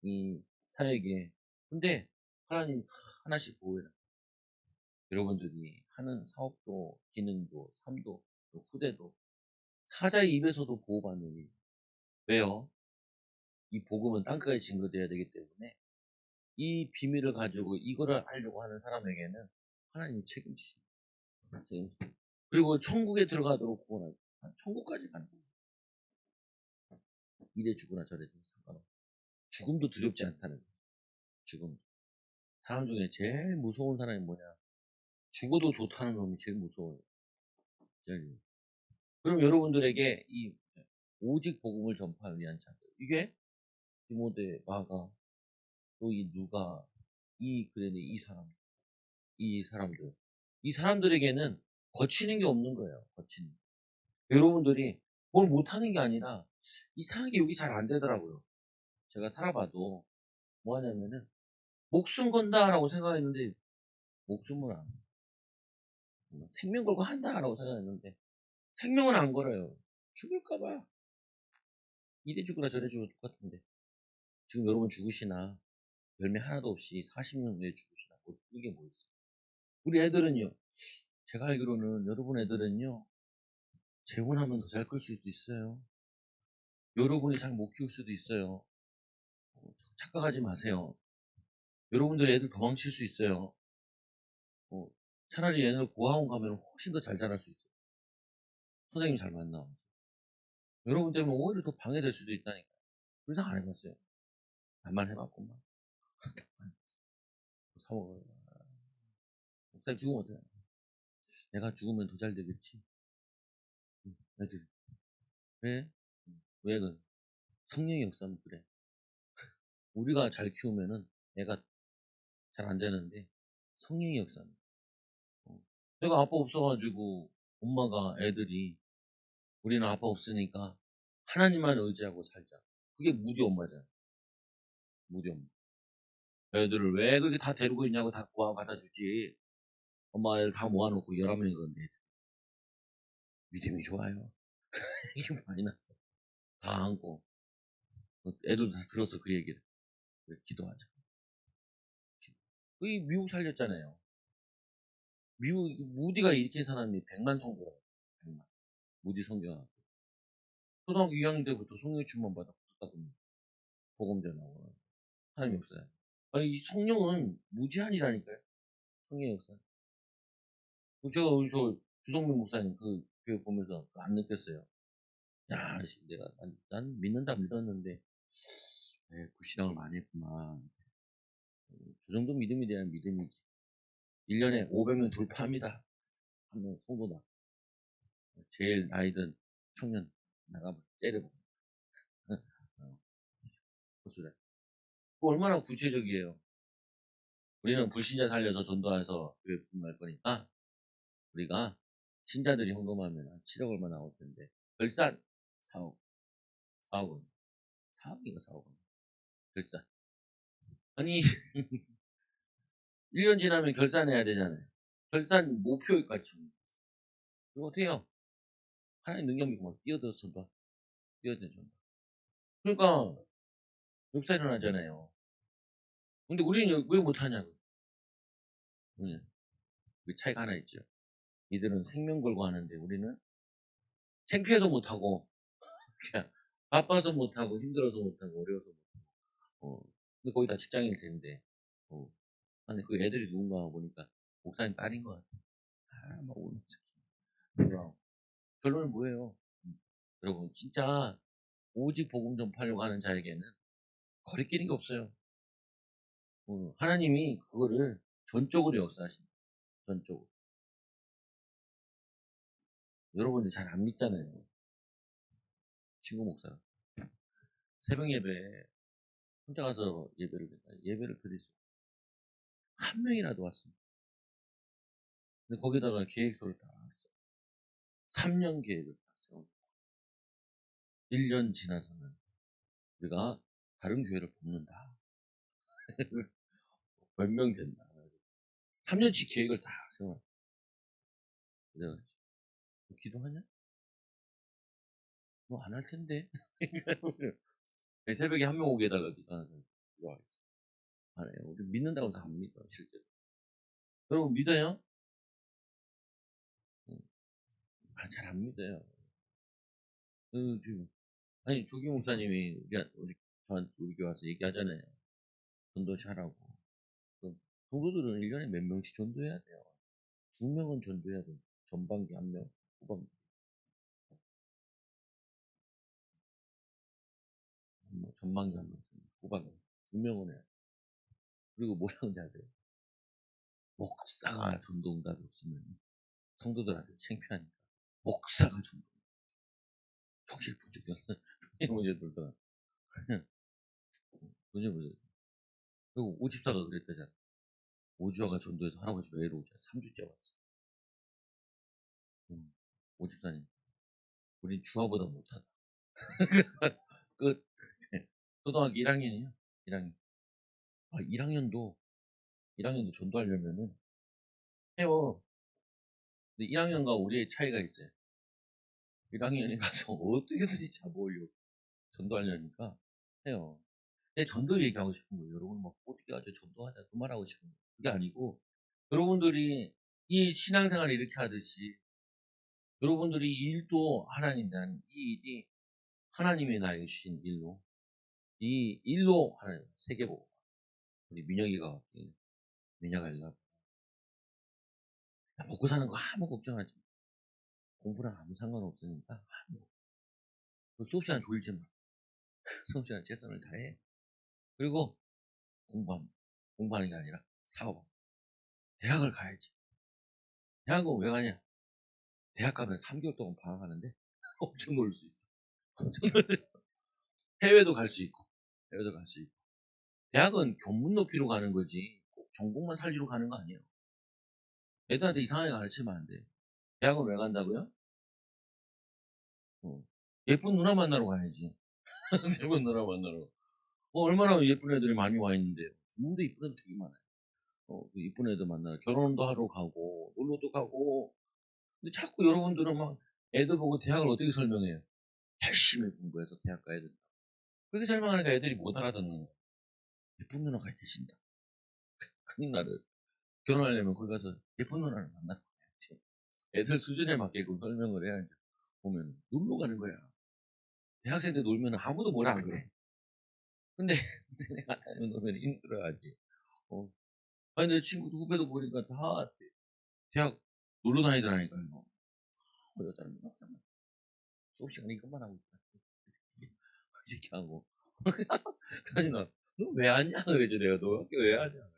Speaker 1: 이 사역에. 근데 하나님 하나씩 보호해라. 여러분들이 하는 사업도, 기능도, 삶도, 또 후대도 사자의 입에서도 보호받는 일. 왜요? 이 복음은 땅끝까지 증거돼야 되기 때문에 이 비밀을 가지고 이거를 알려고 하는 사람에게는 하나님이 책임지십니다. 그리고 천국에 들어가도록 구원하고 천국까지 가는 거예요. 이래 죽으나 저래 죽으나 상관없어. 죽음도 두렵지 않다는 거예요. 죽음. 사람 중에 제일 무서운 사람이 뭐냐? 죽어도 좋다는 놈이 제일 무서워요. 제일. 그럼 여러분들에게 이 오직 복음을 전파하기 위한 자들. 이게 디모데, 마가, 또 이 누가, 이 그레네, 이 사람들. 이 사람들에게는 거치는 게 없는 거예요. 거치는. 여러분들이 뭘 못하는 게 아니라 이상하게 여기 잘 안 되더라고요. 제가 살아봐도 뭐 하냐면은 목숨 건다라고 생각했는데 목숨을 안 생명 걸고 한다라고 생각했는데 생명은 안 걸어요. 죽을까봐. 이래 죽으나 저래 죽으나 똑같은데 지금 여러분 죽으시나 열매 하나도 없이 40년 후에 죽으시나 이게 뭐 있어요. 우리 애들은요. 제가 알기로는 여러분 애들은요. 재혼하면 더 잘 클 수도 있어요. 여러분이 잘 못 키울 수도 있어요. 착각하지 마세요. 여러분들 애들 도망칠 수 있어요. 차라리 얘네를 고아원 가면 훨씬 더 잘 자랄 수 있어요. 선생님 잘 만나. 여러분 때문에 오히려 더 방해될 수도 있다니까요. 그래서 안 해봤어요. 나만 해봤구만. 사먹어요. 목사님 죽으면 어떡해. 내가 죽으면 더 잘 되겠지. 애들. 왜? 왜 그래? 성령의 역사는 그래. 우리가 잘 키우면은 애가 잘 안 되는데 성령의 역사는. 내가 아빠 없어가지고 엄마가 애들이 우리는 아빠 없으니까 하나님만 의지하고 살자. 그게 무디 엄마잖아. 무디 엄마. 애들을 왜 그렇게 다 데리고 있냐고 다 구하고 갖다 주지. 엄마 애들 다 모아놓고 11명이 건데 믿음이 좋아요. 이게 많이 났어. 다 안고. 애들도 다 들었어 그 얘기를. 그래, 기도하자. 이 미국 살렸잖아요. 미국 무디가 일으킨 사람이 100만 성도라고. 100만. 무디 성경학. 초등학교 2학년 때부터 성령 충만 받아 붙었다고 복음 전하고 하나님 역사야. 아니 이 성령은 무제한이라니까요. 성령 역사. 제가 우리 저 주성민 목사님 그 교회 보면서 안 느꼈어요. 야, 내가 난 믿는다 믿었는데 불신앙을 많이 했구만. 저 정도 믿음이 돼야 믿음이지. 1년에 500명 돌파합니다. 하면 성도다. 제일 나이든 청년 나가면 째려보고. 그래. 얼마나 구체적이에요. 우리는 불신자 살려서 전도해서 교회 분할 거니까 우리가 신자들이 헌금하면 한 7억 얼마 나올 텐데 결산 4억 4억은 4억인가 4억은 결산 아니 1년 지나면 결산해야 되잖아요. 결산 목표까지 이거 어떻게 해요? 하나님 능력 믿고 막 뛰어들어서 전도 뛰어들어 전도. 그러니까 역사 일어나잖아요. 근데 우리는 왜 못하냐고. 그 차이가 하나 있죠. 이들은 생명 걸고 하는데 우리는 창피해서 못하고 그냥 바빠서 못하고 힘들어서 못하고 어려워서 못하고 근데 거의 다 직장인일 텐데 아니 그 애들이 누군가 보니까 목사님 딸인 것 같아. 막 오는 척. 결론은 뭐예요? 여러분 진짜 오직 복음 전파하려고 하는 자에게는 거리끼는 게 없어요. 하나님이 그거를 전적으로 역사하십니다. 전적으로. 여러분들 잘 안 믿잖아요. 친구 목사. 새벽 예배 혼자 가서 예배를 드릴 수 한 명이라도 왔습니다. 근데 거기다가 계획서를 다 했어요. 3년 계획을 다 세워. 1년 지나서는 우리가 다른 교회를 뽑는다. 몇 명 된다. 3년치 계획을 다 세워. 그래가지고 기도하냐? 뭐 안 할 텐데. 새벽에 한 명 오게 해달라 기도하는 사람 들어와 있어. 안 해요. 우리 믿는다고 해서 안 믿어, 실제로. 여러분 믿어요? 잘 안 믿어요. 지금 아니 조기 목사님이 우리 교회 와서 얘기하잖아요. 전도 잘하고. 성도들은 1년에 몇 명씩 전도해야 돼요. 2명은 전도해야 돼요. 전반기 1명, 후반기. 전반기 1명, 후반기. 2명은 해야 돼. 그리고 뭐라는지 아세요? 목사가 전도 응답이 없으면 성도들한테 창피하니까. 목사가 전도. 정신 부족해서 이런 문제 들더라. 문제 문제. 그리고 오집사가 그랬다잖아. 오주화가 전도해서 할아버지 매일 오자. 3주째 왔어. 오집사님. 우린 주화보다 못하다. 끝. 초등학교 1학년이요. 1학년. 1학년도 전도하려면은 해요. 근데 1학년과 우리의 차이가 있어요. 1학년에 가서 어떻게든지 잡아오려고 전도하려니까 해요. 내 전도 얘기하고 싶은 거예요. 여러분 막 어떻게 하죠? 전도하자. 그 말하고 싶은 거예요. 그게 아니고 여러분들이 이 신앙생활을 이렇게 하듯이 여러분들이 일도 하나님 난 이 일이 하나님이 나에게 주신 일로 이 일로 하나님 세계보고 우리 민혁이가 왔더니 민혁아 일로 먹고 사는 거 아무 걱정하지 마. 공부랑 아무 상관없으니까 수업 시간 졸지 마. 수업 시간 최선을 다해. 그리고 공부하는 게 아니라 사업. 대학을 가야지. 대학은 왜 가냐? 대학 가면 3개월 동안 방학하는데 엄청 놀 수 있어. 엄청 놀 수 있어. 해외도 갈 수 있고. 해외도 갈 수 있고. 대학은 견문 높이로 가는 거지. 꼭 전공만 살리러 가는 거 아니에요. 애들한테 이상하게 가르치면 안 돼. 대학은 왜 간다고요? 예쁜 누나 만나러 가야지. 예쁜 누나 만나러. 얼마나 예쁜 애들이 많이 와 있는데요. 중국도 예쁜 애들 되게 많아요. 그 예쁜 애들 만나러 결혼도 하러 가고, 놀러도 가고. 근데 자꾸 여러분들은 막 애들 보고 대학을 어떻게 설명해요? 열심히 공부해서 대학 가야 된다. 그렇게 설명하니까 애들이 못 알아듣는 거야. 예쁜 누나가 계신다. 큰일 나를. 결혼하려면 거기 가서 예쁜 누나를 만나고 가야지. 애들 수준에 맞게끔 설명을 해야지. 보면 놀러 가는 거야. 대학생 때 놀면 아무도 뭐라 안 그래. 근데 내가 다니면 놀면 힘들어하지. 아니 내 친구도 후배도 보니까 다 대학 놀러 다니더라니까요. 여자는 수업 시간에 이것만 하고 있다. 이렇게 하고. 아니 나 너 왜 왔냐? 왜 저래요? 너 학교 왜 하냐?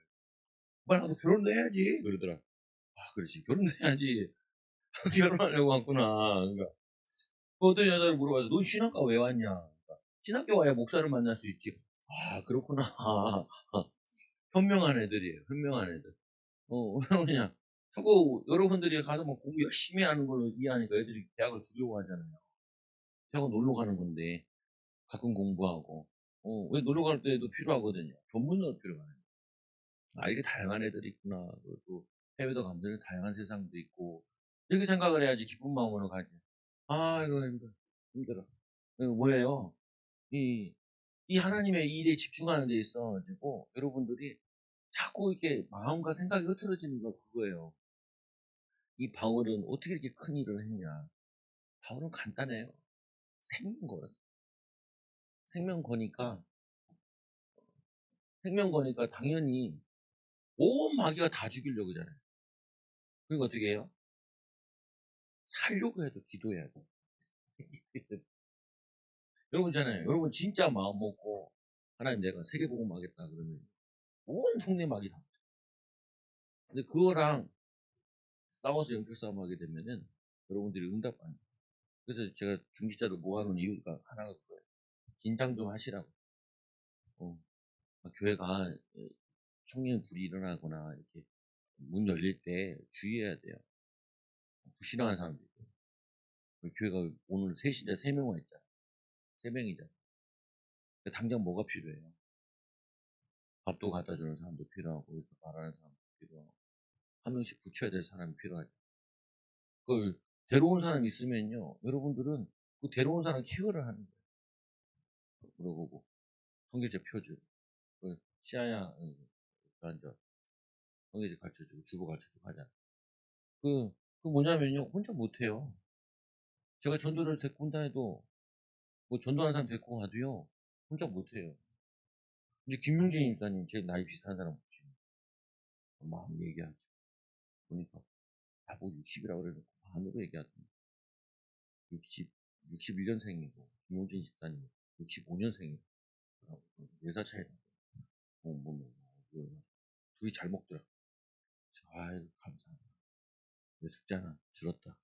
Speaker 1: 빨리 가서 결혼도 해야지. 그러더라. 그렇지. 결혼도 해야지. 결혼하려고 왔구나. 그러니까 어떤 여자를 물어봐서 너 신학과 왜 왔냐? 그러니까, 신학교 와야 목사를 만날 수 있지. 그렇구나. 현명한 애들이에요. 현명한 애들. 그냥 자꾸 여러분들이 가서 뭐 공부 열심히 하는 걸로 이해하니까 애들이 대학을 두려워하잖아요. 대학은 놀러 가는 건데 가끔 공부하고 왜 놀러 갈 때도 필요하거든요. 전문으로 필요하요. 이게 다양한 애들이 있구나. 또 해외도 가면 다양한 세상도 있고 이렇게 생각을 해야지 기쁜 마음으로 가지. 이거 힘들어. 힘들어. 뭐예요? 이 하나님의 일에 집중하는 데 있어가지고 여러분들이 자꾸 이렇게 마음과 생각이 흐트러지는 거 그거예요. 이 바울은 어떻게 이렇게 큰 일을 했냐? 바울은 간단해요. 생명 걸어. 생명 거니까 당연히 온 마귀가 다 죽이려고 하잖아요. 그러니까 어떻게 해요? 살려고 해도 기도해야 돼. 여러분 있잖아요. 여러분 진짜 마음 먹고 하나님 내가 세계복음 하겠다 그러면 온 동네 마귀 다. 근데 그거랑 싸워서 영적 싸움 하게 되면은 여러분들이 응답 안 해요. 그래서 제가 중지자로 모아놓은 이유가 하나가 그거예요. 긴장 좀 하시라고. 어, 교회가 청년 불이 일어나거나 이렇게 문 열릴 때 주의해야 돼요. 불신앙하는 사람들 있고. 교회가 오늘 3시인데 3명 와 있잖아. 3명이잖아. 당장 뭐가 필요해요? 밥도 갖다 주는 사람도 필요하고, 이렇게 말하는 사람도 필요하고, 한 명씩 붙여야 될 사람이 필요하죠. 그걸 데려온 사람이 있으면요, 여러분들은 그 데려온 사람 케어를 하는 거예요. 그러고 뭐 성교제 펴주고, 시아야, 앉아. 성교제 가르쳐주고, 주보 가르쳐주고 하잖아. 그 뭐냐면요, 혼자 못해요. 제가 전도를 데리고 온다 해도, 뭐 전도하는 사람 데리고 가도요, 혼자 못해요. 이제 김용진 입사님, 제 나이 비슷한 사람 보시면, 마음 얘기하죠. 보니까, 뭐 60이라고 그래놓고, 반으로 얘기하던데. 61년생이고, 김용진 집사님 65년생이고, 4살 차이 나고, 둘이 잘 먹더라. 아이고, 감사합니다. 내 숙제나 줄었다.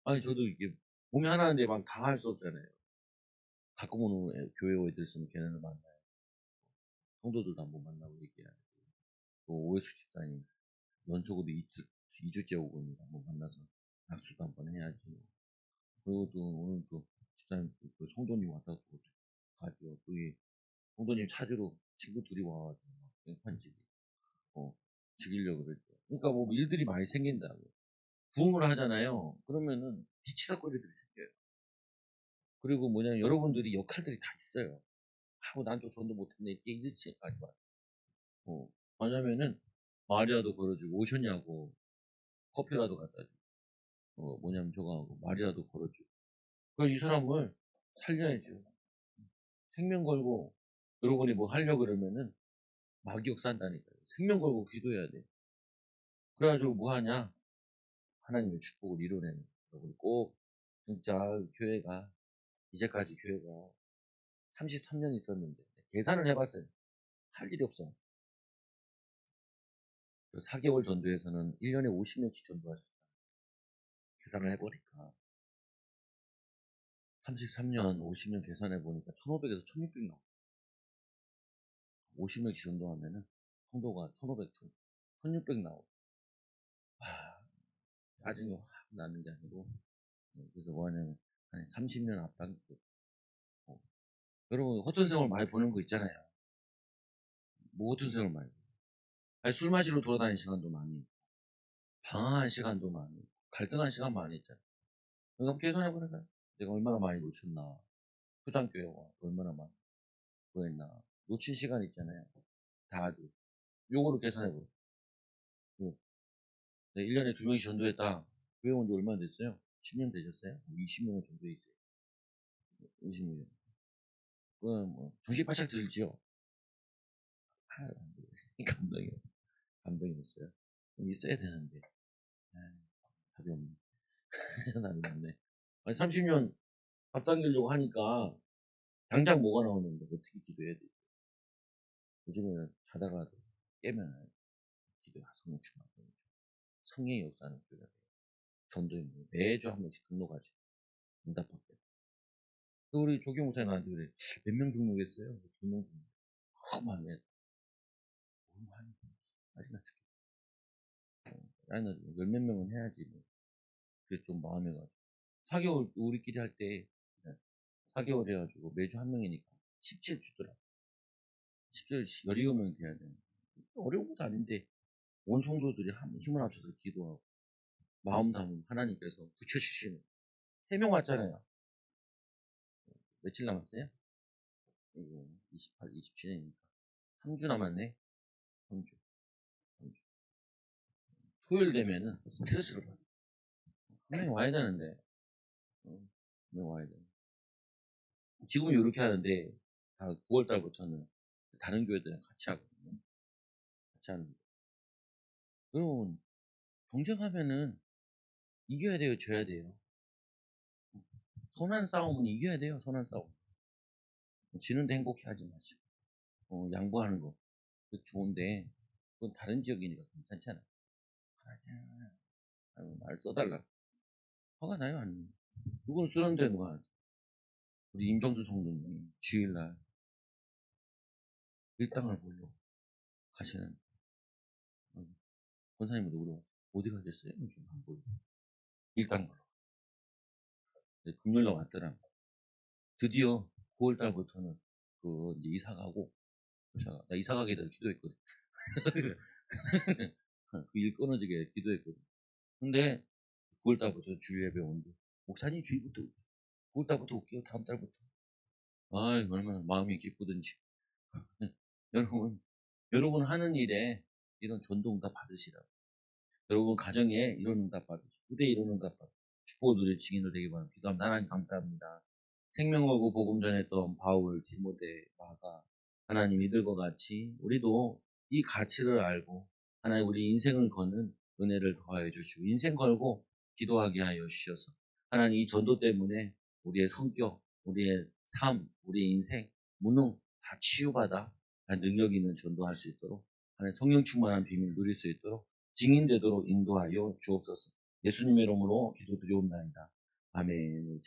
Speaker 1: 아니, 저도 이게, 몸이 하나인데 막 다 할 수 없잖아요. 가끔 오는 교회 애들 있으면 걔네를 만나요. 성도들도 한번 만나고 얘기해야 되고. 또 오해수 집사님, 연속으로 2주째 오고 있는데 한번 만나서 악수도 한번 해야지. 그리고 또 오늘 또 집사님, 그 성도님 왔다고 또 가죠. 그 성도님 찾으러 친구 둘이 와가지고 막 뺑판지기, 죽이려고 그랬죠. 그러니까 뭐 일들이 많이 생긴다고. 부흥을 하잖아요. 그러면은 비치락거리들이 생겨요. 그리고 뭐냐면 여러분들이 역할들이 다 있어요. 하고 난 또 전도 못했네. 이게 일치까지 와요. 뭐냐면은 마리아도 걸어주고 오셨냐고 커피라도 갖다 주고, 뭐냐면 저거 하고 마리아도 걸어주고. 그럼 이 사람을 살려야죠. 생명 걸고 여러분이 뭐 하려고 그러면은 막역 산다니까요. 생명 걸고 기도해야 돼. 그래가지고 뭐 하냐? 하나님의 축복을 이루어내는. 여러분 꼭 진짜 교회가 이제까지 교회가 33년 있었는데 계산을 해봤어요. 할 일이 없어. 4개월 전도에서는 1년에 50명씩 전도할 수 있다. 계산을 해보니까 33년, 50년 계산해보니까 1,500에서 1,600 나와. 50명씩 전도하면은 성도가 1,500, 1,600 나와. 나중에 확 나는 게 아니고, 그래서 뭐하냐면 한 30년 앞당. 여러분 허튼 세월 많이 보는 거 있잖아요. 뭐 허튼 세월 많이. 아니, 술 마시러 돌아다니는 시간도 많이, 방황한 시간도 많이, 갈등한 시간 많이 있잖아요. 그러니까 계산해보니까 내가 얼마나 많이 놓쳤나. 초장교회와 얼마나 많이 구했나. 놓친 시간 있잖아요. 다들. 요거로 계산해보고. 1년에 2명씩 전도했다. 교회 온 지 얼마나 됐어요? 10년 되셨어요? 20명을 전도해 있어요. 20명. 그건 뭐, 정신 바짝 들지요? 감동이, 감동이 없어요. 있어야 되는데. 답이 없네. 답이 없네. 아니, 30년 앞당기려고 하니까, 당장 뭐가 나오는데, 어떻게 기도해야 돼? 요즘에는 자다가 깨면, 기도가 성령 충만하고, 성령의 역사는 교회가 돼요. 전도에 매주 한 명씩 등록하지. 응답받게. 우리 조경 목사님한테 그래. 몇 명 등록했어요? 2명 등록. 많네. 너무 많이. 맛있나 죽겠다. 나는 열몇 명은 해야지. 뭐. 그게 좀 마음에 가지고. 4개월, 우리끼리 할 때, 4개월 해가지고 매주 한 명이니까 17 주더라. 17, 17명 돼야 되는. 어려운 것도 아닌데, 온 성도들이 힘을 합쳐서 기도하고, 마음 담으면 하나님께서 붙여주시는. 3명 왔잖아요. 며칠 남았어요? 이거 28, 27이니까. 3주 남았네. 3주. 3주. 토요일 되면은 스트레스를 받아. 한 명이 와야 되는데, 한 명이 와야 돼. 지금 이렇게 하는데, 다 9월 달부터는 다른 교회들이랑 같이 하거든요. 같이 하는데. 그러면, 경쟁하면은, 이겨야 돼요, 져야 돼요. 선한 싸움은 이겨야 돼요, 선한 싸움. 지는데 행복해 하지 마시고. 양보하는 거. 그거 좋은데, 그건 다른 지역이니까 괜찮잖아. 말 써달라. 화가 나요, 아니면? 누군 쓰는데 누가 하지? 우리 임정수 성도님, 주일날, 일당을 보러 가시는, 권사님도 물어, 어디 가셨어요? 요즘 안 보이고. 일당 보러. 금요일날 왔더라. 드디어 9월달부터는, 이제 이사 가고, 나 이사 가게 되어 기도했거든. 그 일 끊어지게 기도했거든. 근데 9월달부터 주일 예배 오는데 목사님 주일부터 9월 달부터 올게요. 다음 달부터. 아이, 얼마나 마음이 기쁘든지. 여러분 하는 일에 이런 전도응답 받으시라고. 여러분 가정에 이런 응답 받으시고, 후대에 이런 응답 받으시고, 축복을 누릴 증인들 되기 바랍니다. 기도합니다. 하나님 감사합니다. 생명 걸고 복음 전했던 바울, 디모데, 마가, 하나님 이들과 같이 우리도 이 가치를 알고 하나님 우리 인생을 거는 은혜를 더하여 주시고, 인생 걸고 기도하게 하여 주셔서 하나님 이 전도 때문에 우리의 성격, 우리의 삶, 우리의 인생, 무능 다 치유받아 능력 있는 전도할 수 있도록 하나님 성령 충만한 비밀 누릴 수 있도록 증인되도록 인도하여 주옵소서. 예수님의 이름으로 기도드리옵나이다. 아멘.